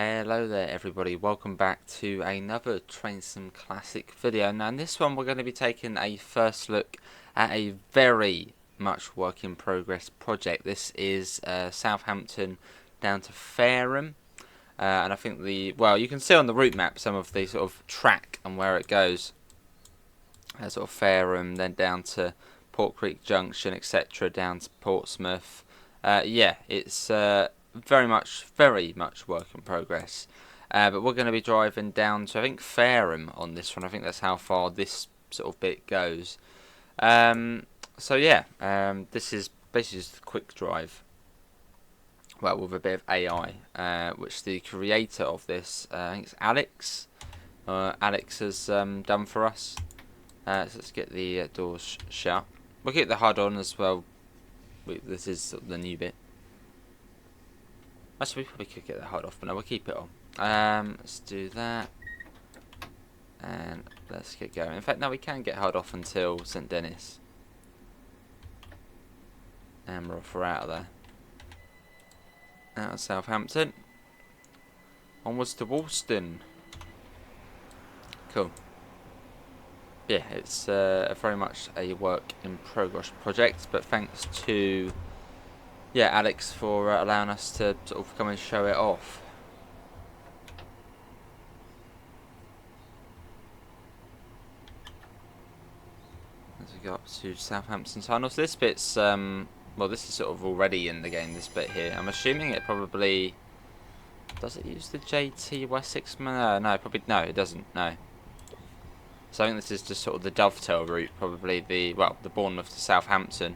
Hello there everybody, welcome back to another Train Sim Classic video. Now in this one we're going to be taking a first look at a very much work in progress project. This is Southampton down to Fareham, and I think you can see on the route map some of the sort of track and where it goes. Sort of Fareham, then down to Port Creek Junction, etc., down to Portsmouth. Yeah, it's very much work in progress. But we're going to be driving down to, I think, Fareham on this one. I think that's how far this sort of bit goes. So yeah, this is basically just a quick drive. Well, with a bit of AI, which the creator of this, I think it's Alex. Alex has done for us. So let's get the doors shut. We'll keep the HUD on as well. This is sort of the new bit. Actually, we probably could get the HUD off, but no, we'll keep it on. Let's do that. And let's get going. In fact, no, we can get HUD off until St Denis. And we're out of there. Out of Southampton. Onwards to Woolston. Cool. Yeah, it's very much a work in progress project, but thanks to Alex for allowing us to sort of come and show it off. As we go up to Southampton Tunnel, so this bit's well, this is sort of already in the game. This bit here, I'm assuming it probably does it use the JT Wessex? No, probably no, it doesn't. No. So I think this is just sort of the dovetail route, probably the Bournemouth to Southampton,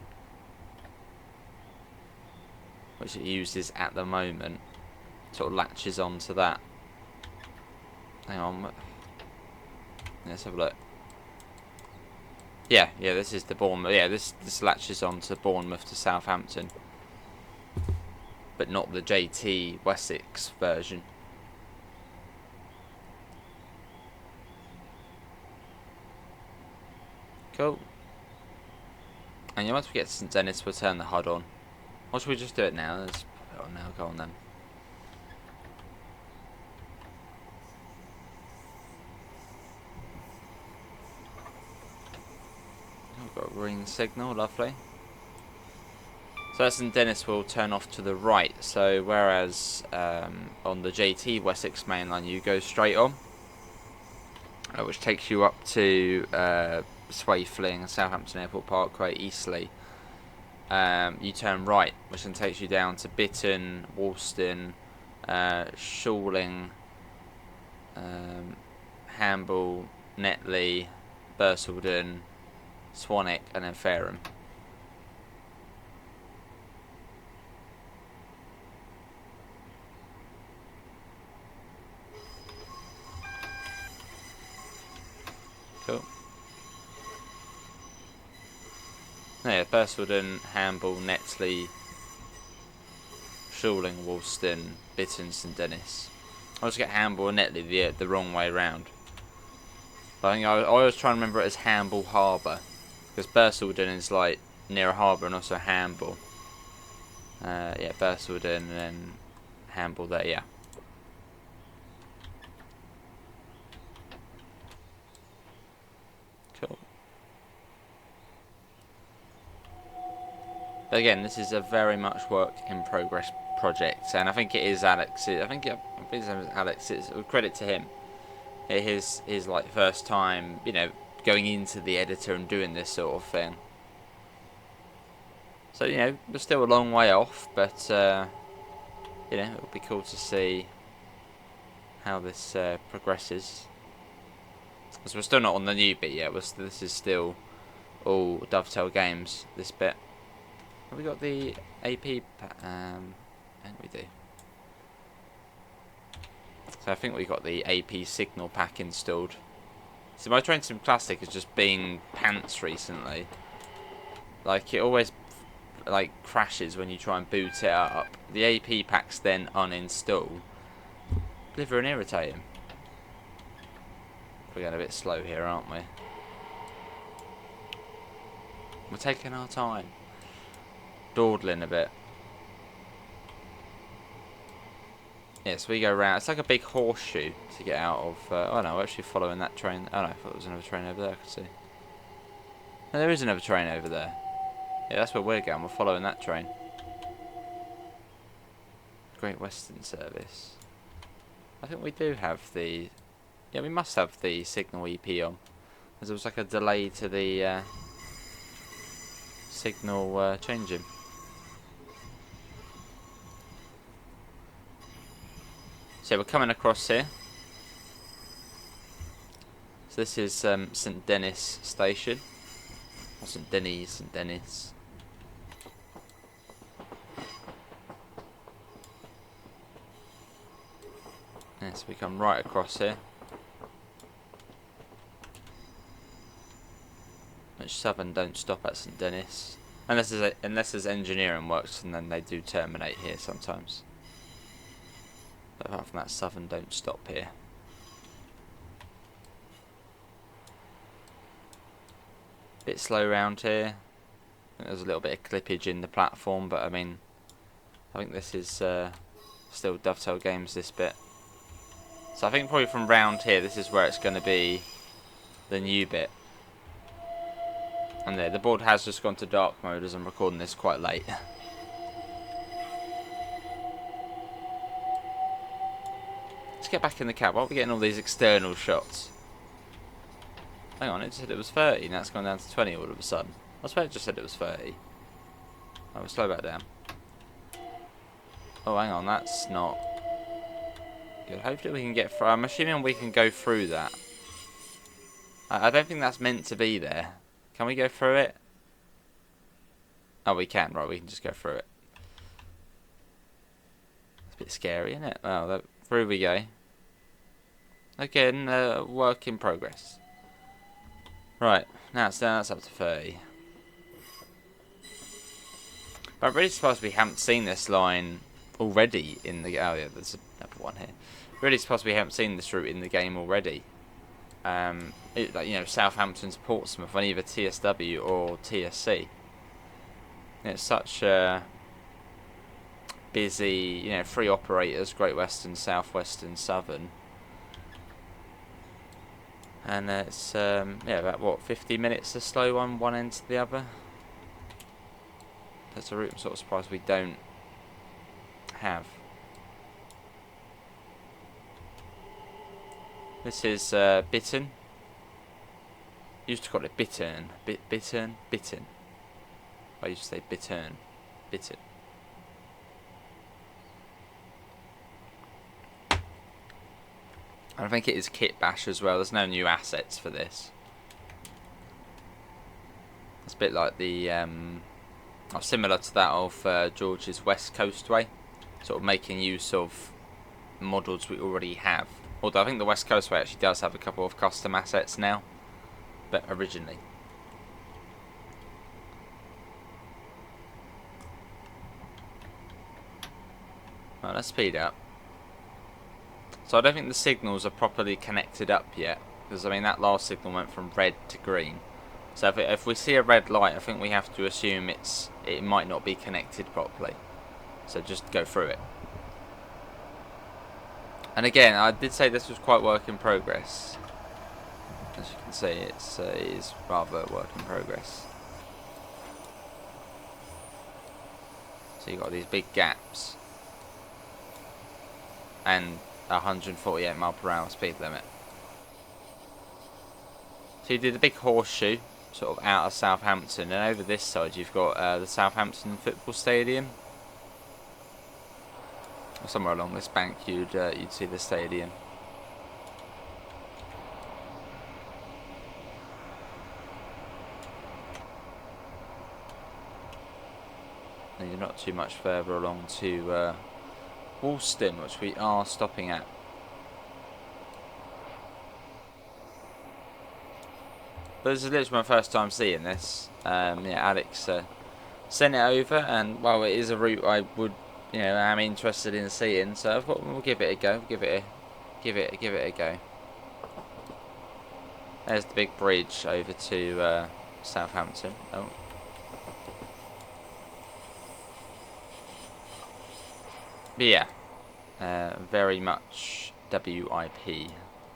which it uses at the moment. Sort of latches onto that. Hang on. Let's have a look. Yeah, this is the Bournemouth. Yeah, this latches onto Bournemouth to Southampton, but not the JT Wessex version. Cool. And once we get to St Denis, we'll turn the HUD on. Or should we just do it now? Let's put it on now. Go on then. We've got a green signal, lovely. So St Denis will turn off to the right. So whereas on the JT Wessex main line you go straight on, which takes you up to Swayfling, Southampton Airport Parkway, Eastleigh. You turn right, which then takes you down to Bitton, Woolston, Shoreling, Hamble, Netley, Bursledon, Swanwick, and then Fareham. Cool. Yeah, Bursledon, Hamble, Netley, Shoreling, Woolston, Bitton, St Denis. I always get Hamble and Netley the wrong way round. But I think I always try and remember it as Hamble Harbour, because Bursledon is like near a harbour and also Hamble. Yeah, Bursledon and then Hamble there. Yeah. Cool. But again, this is a very much work in progress project, and I think it is Alex. I think his name is Alex. It's a credit to him. It is his like first time, going into the editor and doing this sort of thing. So we're still a long way off, but it'll be cool to see how this progresses. Because we're still not on the new bit yet. This is still all Dovetail games. This bit. Have we got the AP? And we do. So I think we got the AP signal pack installed. So my Train Sim Classic has just been pants recently. Like it always crashes when you try and boot it up. The AP packs then uninstall. Liver and irritating. We're going a bit slow here, aren't we? We're taking our time. Dawdling a bit. Yeah, so we go round. It's like a big horseshoe to get out of. Oh no, we're actually following that train. Oh no, I thought there was another train over there. I could see. No, there is another train over there. Yeah, that's where we're going. We're following that train. Great Western Service. I think we do have the... Yeah, we must have the signal EP on. Because there was like a delay to the signal changing. So we're coming across here. So this is St Denis Station. Or St Denis, St Denis. Yeah, so we come right across here. Which Southern don't stop at St Denis. Unless there's engineering works, and then they do terminate here sometimes. But apart from that, Southern don't stop here. Bit slow round here. I think there's a little bit of clippage in the platform, but I mean, I think this is still Dovetail Games, this bit. So I think probably from round here, this is where it's going to be the new bit. And there, the board has just gone to dark mode as I'm recording this quite late. Let's get back in the cab. Why are we getting all these external shots? Hang on, it said it was 30, now it's gone down to 20 all of a sudden. I swear it just said it was 30. Oh, we'll slow back down. Oh, hang on, that's not good. Hopefully we can get through. I'm assuming we can go through that. I don't think that's meant to be there. Can we go through it? Oh, we can. Right, we can just go through it. It's a bit scary, isn't it? Well, through we go. Again, work in progress. Right, now it's down. That's up to 30. But I'm really surprised we haven't seen this line already in the... Oh yeah, there's another one here. Really surprised we haven't seen this route in the game already. Like, you know, Southampton to Portsmouth on either TSW or TSC. It's such busy, you know, 3 operators: Great Western, South Western, Southern. And it's yeah, about what, 50 minutes to slow one end to the other. That's a route I'm sort of surprised we don't have. This is Bitton. Used to call it Bittern. Bitton. I used to say Bittern. Bitton. I think it is Kit Bash as well. There's no new assets for this. It's a bit like the similar to that of George's West Coastway, sort of making use of models we already have. Although I think the West Coastway actually does have a couple of custom assets now, but originally. Right, let's speed up. So I don't think the signals are properly connected up yet, because I mean that last signal went from red to green. So if we see a red light, I think we have to assume it might not be connected properly. So just go through it. And again, I did say this was quite work in progress. As you can see, it is rather work in progress. So you've got these big gaps. And 148 mph speed limit. So you did a big horseshoe, sort of out of Southampton, and over this side you've got the Southampton football stadium. Or somewhere along this bank you'd see the stadium. And you're not too much further along to Woolston, which we are stopping at. But this is literally my first time seeing this. Yeah, Alex sent it over, and well, it is a route I would, you know, I'm interested in seeing. So I thought we'll give it a go. Give it a go. There's the big bridge over to Southampton. Oh. But yeah, very much WIP,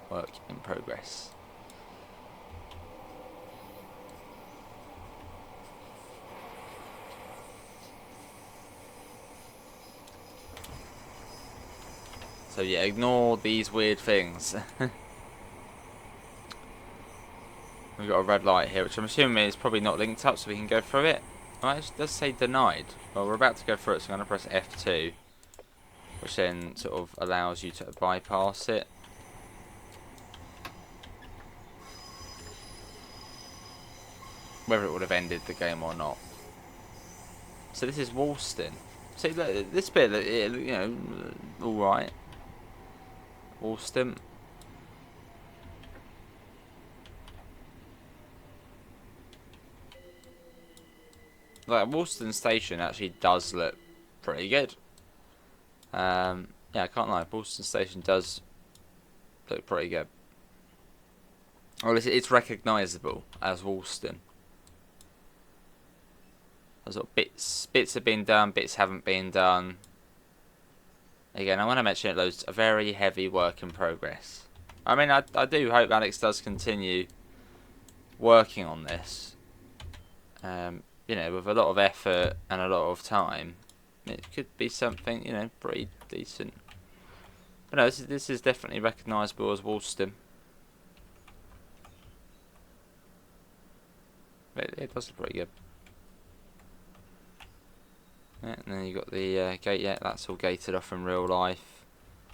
work in progress. So yeah, ignore these weird things. We've got a red light here, which I'm assuming is probably not linked up, so we can go through it. Oh, it does say denied. Well, we're about to go through it, so I'm going to press F2, which then sort of allows you to bypass it. Whether it would have ended the game or not. So this is Woolston. See, look, this bit, you know, all right. Woolston. Like, Woolston Station actually does look pretty good. Yeah, I can't lie. Woolston Station does look pretty good. Well, it's recognisable as Woolston. Sort of bits have been done, bits haven't been done. Again, I want to mention it, loads a very heavy work in progress. I mean, I do hope Alex does continue working on this. You know, with a lot of effort and a lot of time, it could be something, you know, pretty decent. But no, this is definitely recognisable as Woolston. It does look pretty good. Yeah, and then you got the gate. Yeah, that's all gated off in real life.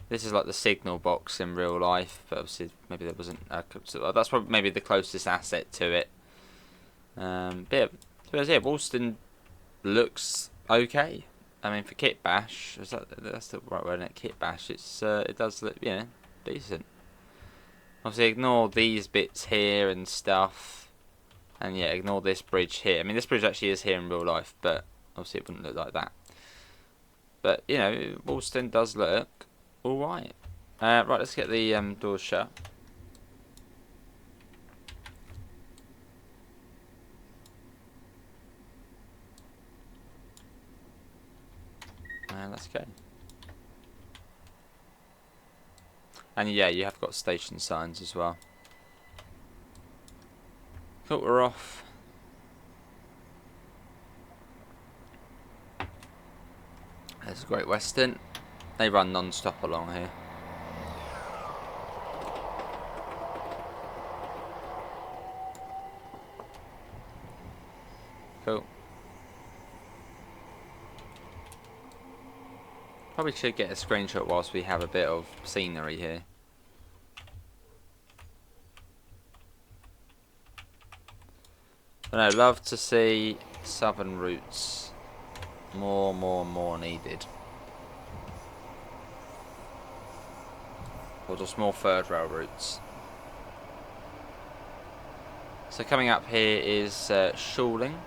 This is like the signal box in real life, but obviously maybe there wasn't. So that's probably maybe the closest asset to it. But yeah, Woolston looks okay. I mean, for Kit Bash, that's the right word, isn't it? Kit Bash. It does look, you know, decent. Obviously, ignore these bits here and stuff, and yeah, ignore this bridge here. I mean, this bridge actually is here in real life, but obviously it wouldn't look like that. But, you know, Woolston does look alright. Right, let's get the doors shut. And let's go. And yeah, you have got station signs as well. Cool, we're off. There's Great Western. They run non-stop along here. Cool. Probably should get a screenshot whilst we have a bit of scenery here. But no, love to see southern routes. More needed. Or just more third rail routes. So coming up here is Shawling.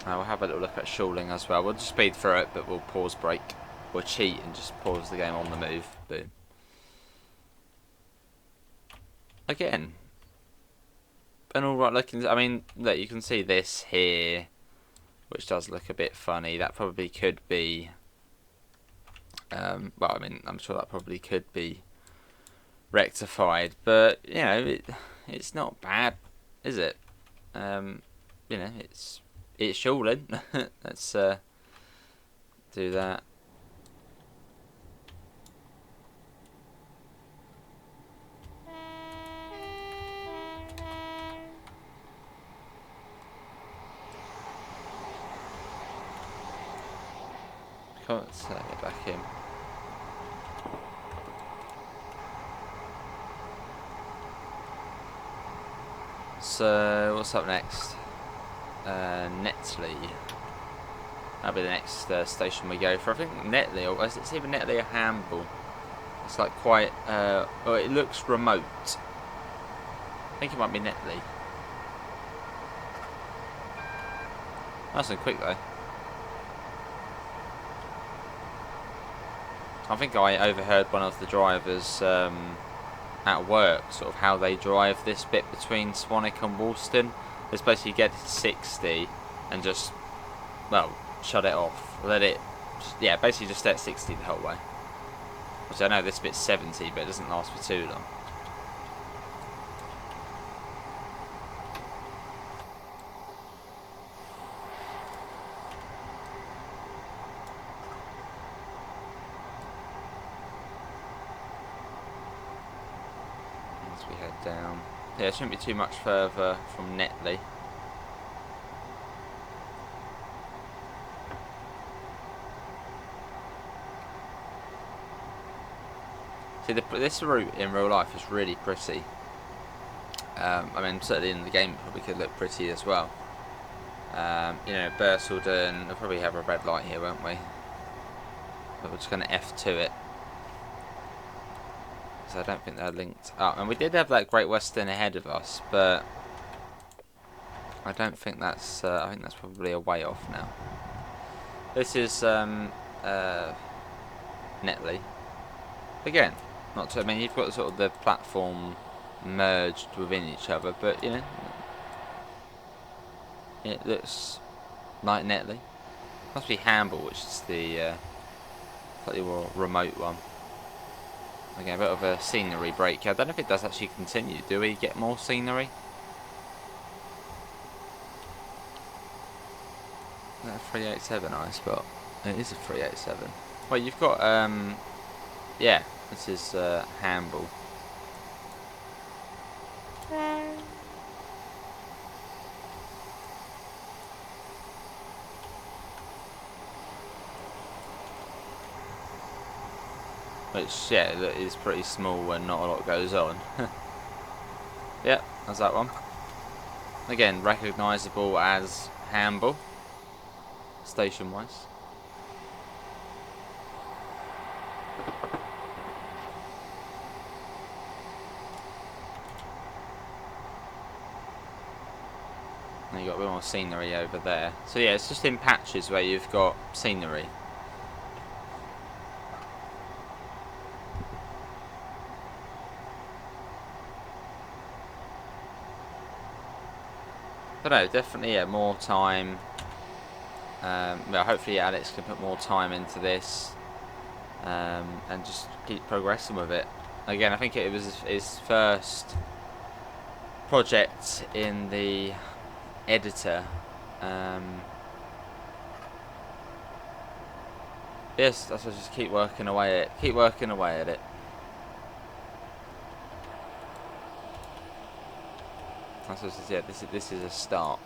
We'll have a little look at Shawling as well. We'll just speed through it, but we'll pause break. We'll cheat and just pause the game on the move. Boom. Again. An alright looking. I mean, look, you can see this here, which does look a bit funny. That probably could be. Well, I mean, I'm sure that probably could be rectified, but you know, it's not bad, is it? You know, it's Shawling. Let's do that. Let's get back in. So what's up next? Netley. That'll be the next station we go for. I think Netley, or it's even Netley or Hamble. It's like quite. Oh, it looks remote. I think it might be Netley. Nice and quick though. I think I overheard one of the drivers at work, sort of how they drive this bit between Swanwick and Woolston. It's basically get to 60 and just, well, shut it off. Let it, yeah, basically just stay at 60 the whole way. Which I know this bit's 70, but it doesn't last for too long. As we head down. Yeah, it shouldn't be too much further from Netley. See, this route in real life is really pretty. I mean, certainly in the game it probably could look pretty as well. You know, Bursledon, we'll probably have a red light here, won't we? But we're just going to F2 it. So I don't think they're linked up. And we did have that Great Western ahead of us, but I don't think that's, I think that's probably a way off now. This is Netley. Again, not too, I mean, you've got sort of the platform merged within each other, but you know, it looks like Netley. Must be Hamble, which is the slightly more remote one. Again, a bit of a scenery break. I don't know if it does actually continue. Do we get more scenery? Is that a 387 I spot? It is a 387. Well, you've got yeah, this is Hamble. Which, yeah, is pretty small and not a lot goes on. Yep, that's that one. Again, recognisable as Hamble, station-wise. And you've got a bit more scenery over there. So yeah, it's just in patches where you've got scenery. But no, definitely, yeah, more time. Well, hopefully Alex can put more time into this and just keep progressing with it. Again, I think it was his first project in the editor. Yes, that's what, just keep working away at it. Keep working away at it. That's what, yeah, this is a start.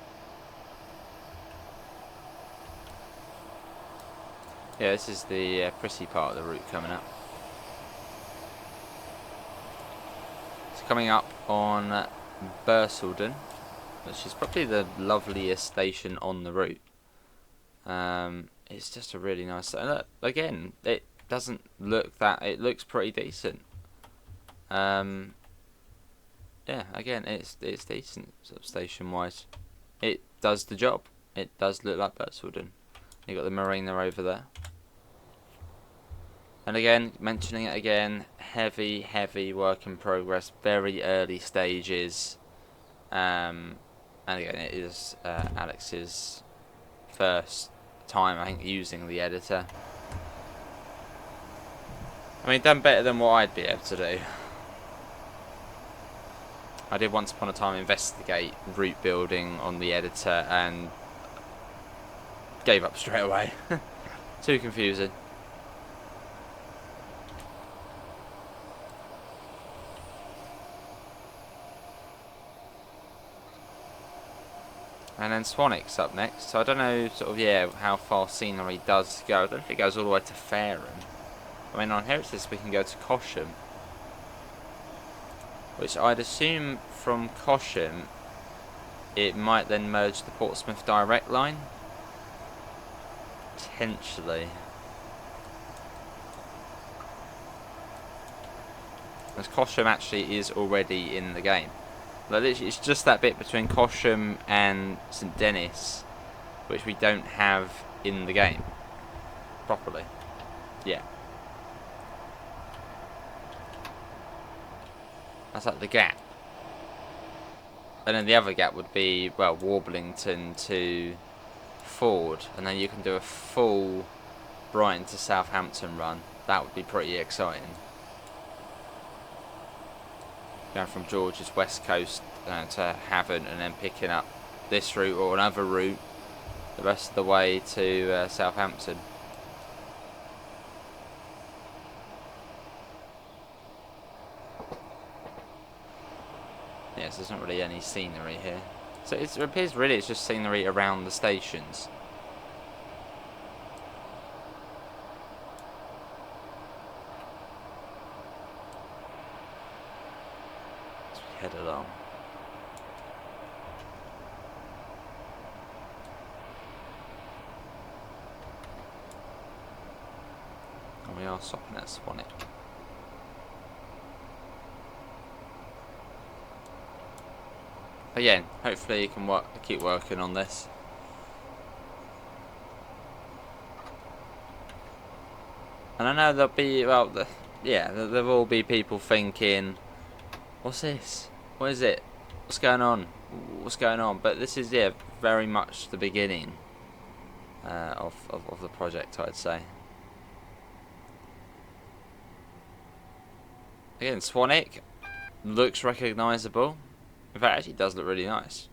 Yeah, this is the pretty part of the route coming up. It's coming up on Bursledon, which is probably the loveliest station on the route. It's just a really nice. And look, again, it doesn't look that. It looks pretty decent. Yeah, again, it's decent sort of station wise. It does the job. It does look like Bursledon. You got the marina over there. And again, mentioning it again, heavy work in progress, very early stages. And again, it is Alex's first time, I think, using the editor. I mean, done better than what I'd be able to do. I did once upon a time investigate route building on the editor and gave up straight away. Too confusing. And then Swanwick's up next, so I don't know sort of, yeah, how far scenery does go. I don't think it goes all the way to Fareham. I mean, on here it says we can go to Cosham, which I'd assume from Cosham it might then merge the Portsmouth direct line. Potentially. As Cosham actually is already in the game. Like, literally, it's just that bit between Cosham and St Denis which we don't have in the game properly. Yeah. That's like the gap. And then the other gap would be, well, Warblington to Ford, and then you can do a full Brighton to Southampton run. that would be pretty exciting. Going from George's West Coast to Havant, and then picking up this route or another route the rest of the way to Southampton. Yes, there's not really any scenery here. So it appears really it's just scenery around the stations. As we head along. And we are stopping at Swanwick. But yeah, hopefully you can keep working on this. And I know there'll be, well, there will be people thinking, what's this? What is it? What's going on? What's going on? But this is, yeah, very much the beginning of the project, I'd say. Again, Swanwick looks recognisable. In fact, it actually does look really nice.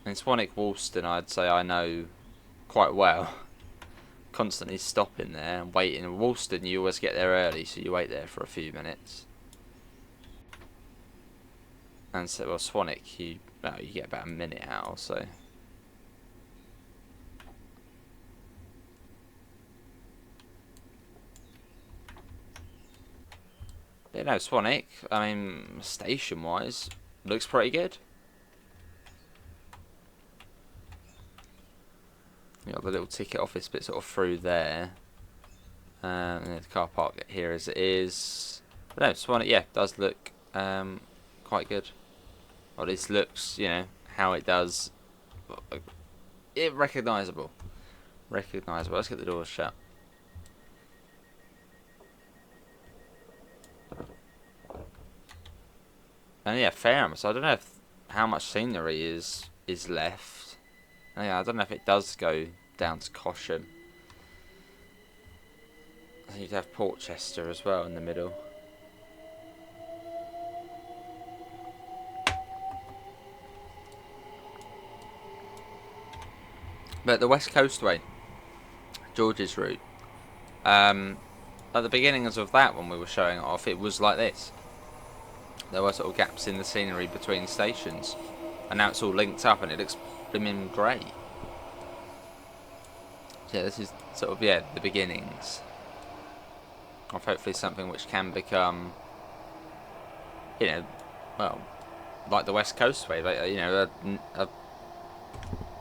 And Swanwick Woolston, I'd say I know quite well. Constantly stopping there and waiting. In Woolston, you always get there early, so you wait there for a few minutes. And so, well, Swanwick, you get about a minute out or so. You know, Swanwick, I mean, station-wise, looks pretty good. You got the little ticket office bit sort of through there. And the car park here as it is. But no, Swanwick, yeah, does look quite good. Or at least looks, you know, how it does. Recognisable. Recognisable. Let's get the doors shut. And yeah, Fareham. So I don't know how much scenery is left. And yeah, I don't know if it does go down to Cosham. I think you'd have Portchester as well in the middle. But the West Coastway, George's route. At the beginnings of that, when we were showing it off, it was like this. There were sort of gaps in the scenery between stations, and now it's all linked up and it looks blooming great. So yeah, this is sort of, yeah, the beginnings of hopefully something which can become, you know, well, like the West Coastway, like, you know,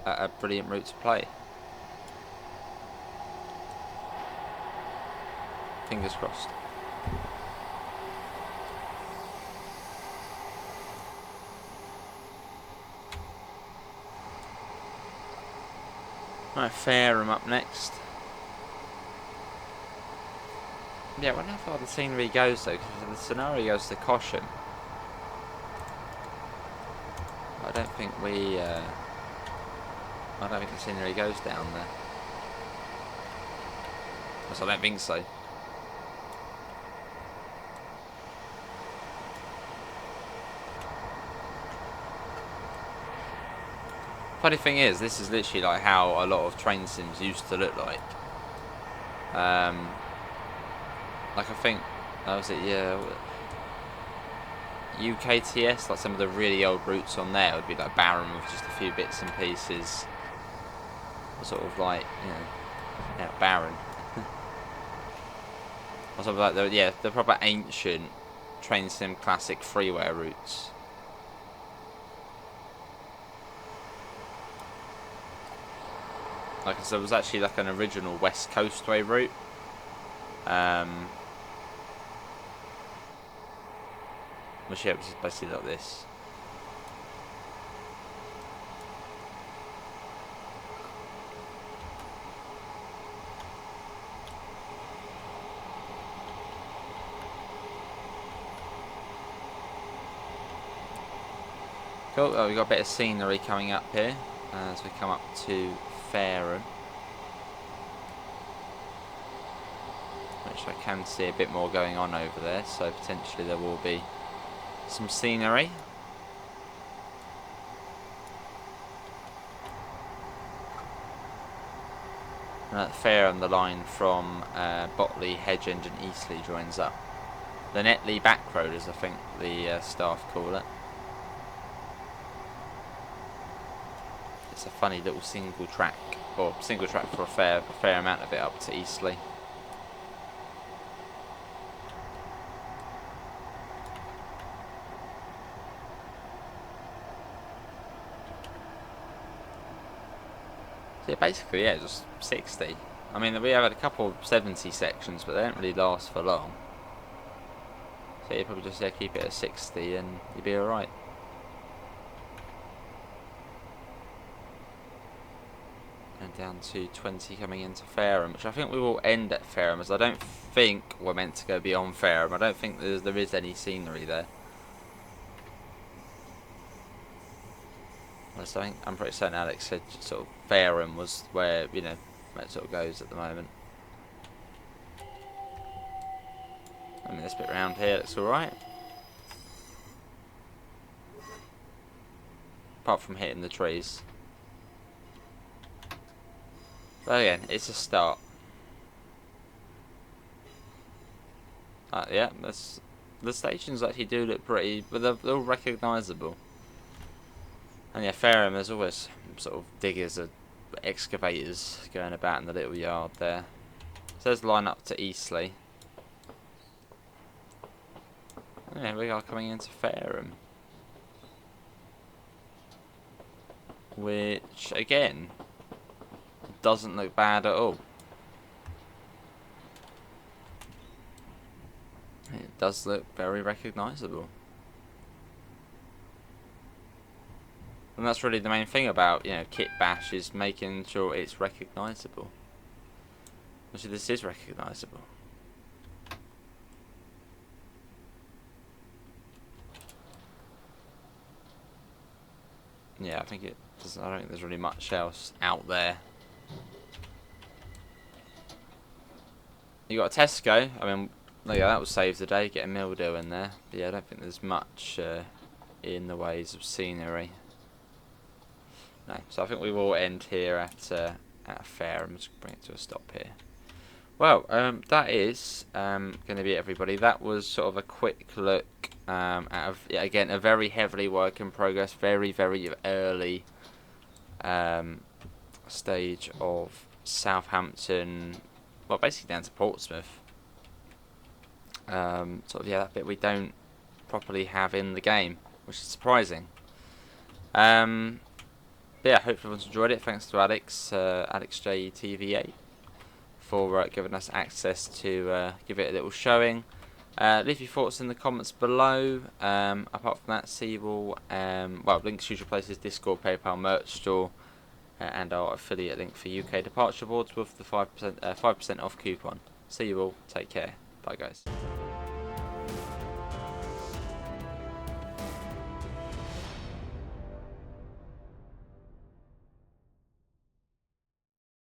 a brilliant route to play. Fingers crossed. Right, Fareham up next. Yeah, I wonder how far the scenery goes though, because the scenario goes to Cosham. I don't think I don't think the scenery goes down there. Because I don't think so. Funny thing is, this is literally like how a lot of train sims used to look like. Like I think, that was it, yeah. UKTS, like some of the really old routes on there would be like barren with just a few bits and pieces. Sort of like, you know, yeah, barren. Or something like the proper ancient train sim classic freeware routes. Like I said, there was actually like an original West Coastway route. Which yeah, it was basically like this. Cool, we've got a bit of scenery coming up here as we come up to Fareham. which I can see a bit more going on over there, so potentially there will be some scenery. And at Fareham, the line from Botley, Hedgend and Eastleigh joins up. The Netley back road, as I think the staff call it. It's a funny little single track, or single track for a fair amount of it up to Eastleigh. So yeah, basically, yeah, just 60. I mean, we have had a couple of 70 sections, but they don't really last for long. So you probably just keep it at 60 and you'll be alright. And down to 20 coming into Fareham, which I think we will end at Fareham, as I don't think we're meant to go beyond Fareham. I don't think there is any scenery there. So I'm pretty certain Alex said sort of Fareham was where, you know, where it sort of goes at the moment. I mean, this bit around here looks alright. Apart from hitting the trees. But again, it's a start. Yeah, the stations actually do look pretty, but they're all recognisable. And yeah, Fareham, there's always sort of diggers or excavators going about in the little yard there. So there's the line up to Eastleigh. And yeah, we are coming into Fareham. Which, again, doesn't look bad at all. It does look very recognisable. And that's really the main thing about, you know, Kit Bash, is making sure it's recognisable. Actually, this is recognisable. Yeah, I think it does. I don't think there's really much else out there. You got a Tesco. I mean, yeah, that would save the day. Get a meal deal in there. But yeah, I don't think there's much in the ways of scenery. No, so I think we will end here at a fair. I'm just bring it to a stop here. Well, that is going to be it, everybody. That was sort of a quick look at, again, a very heavily work in progress, very, very early stage of Southampton, well, basically down to Portsmouth. Sort of, yeah, that bit we don't properly have in the game, which is surprising. But yeah, hope everyone's enjoyed it. Thanks to Alex, AlexJTV8, for giving us access to give it a little showing. Leave your thoughts in the comments below. Apart from that, see you all. Well, links usual places: Discord, PayPal, merch store, and our affiliate link for UK departure boards with the 5% off coupon. See you all. Take care. Bye, guys.